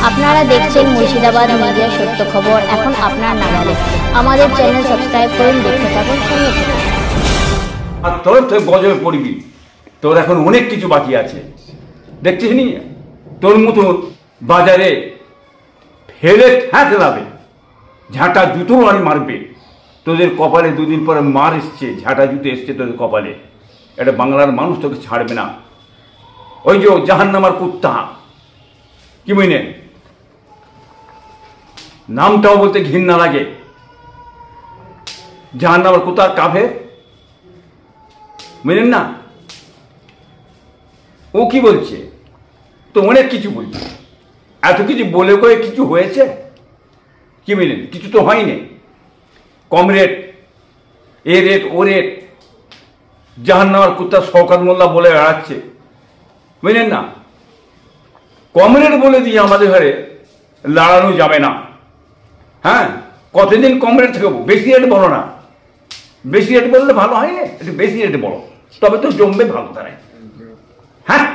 আপনারা দেখছেন মুর্শিদাবাদ মিডিয়া সত্য খবর এখন আপনার নাগালে। আমাদের চ্যানেল সাবস্ক্রাইব করুন, দেখতে থাকুন, সঙ্গে থাকুন। আর তোর গজবে পড়বি, তোর এখন অনেক কিছু বাকি আছে। দেখছিস নি তোর মতো বাজারে ফেলে ঠেলাবে, ঝাঁটা জুতো মারবে। তোদের কপালে দুদিন পরে মার এসছে, ঝাঁটা জুতো এসছে তোদের কপালে। এটা বাংলার মানুষ তোকে ছাড়বে না। ওই যে জাহান্নামার কুত্তা, কি বুঝলেন, নামটাও বলতে ঘৃণা লাগে। জাহান্নামার কুত্তা কাফের, বুঝলেন না? ও কি বলছে, তো অনেক কিছু বলছে। এত কিছু বলে কয়ে কিছু হয়েছে? কি বুঝলেন, কিছু তো হয়নি। কম rate, a rate O rate, জাহান্নামার কুত্তা শওকত মোল্লা বলে বেড়াচ্ছে, বুঝলেন না? কম রেট বলে দিয়ে আমাদের ঘরে লড়ানো যাবে না। হ্যাঁ, কতদিন কম রেট থাকবো? বেশি রেট বলো না। বেশি রেট বললে ভালো হয় না, একটু বেশি রেট বলো, তবে তো জমবে ভালো তারাই। হ্যাঁ,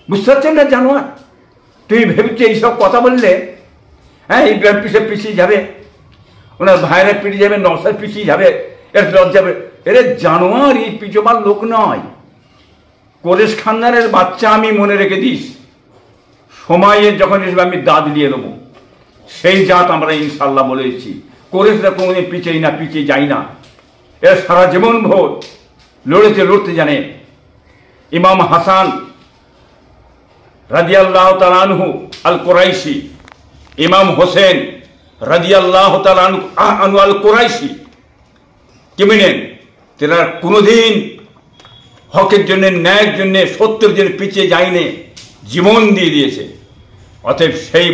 বুঝতে পারছেন না জানোয়ার? তুমি ভেবেছো এইসব কথা বললে হ্যাঁ এই পিছিয়ে পিছিয়ে যাবে, ওনার ভাইয়েরা পিছিয়ে যাবে, নসার পিছিয়ে যাবে, এর যাবে। এরে জানোয়ার, এই পিছোবার লোক নয়। কোরেশ খানদানের বাচ্চা আমি, মনে রেখে দিস। সময়ে যখন এসবে আমি দাঁত দিয়ে দেবো। সেই জাত আমরা ইনশাল্লাহ বলে এসেছি। কোরেশরা কোনোদিন পিছিয়ে না, পিছিয়ে যাই না। এরা সারা জীবন ভোর লড়তে জানে। ইমাম হাসান রাদিয়াল্লাহু তাআলা আনহু আল কুরাইশি, ইমাম হোসেন রাদিয়াল্লাহু তাআলা আনহু আল কুরাইশি, কি বলেন, তারা কোনোদিন হকের জন্য, ন্যায়ের জন্য, সত্যের জন্য পিছিয়ে যায়নি, জীবন দিয়ে দিয়েছে। অতএব সেই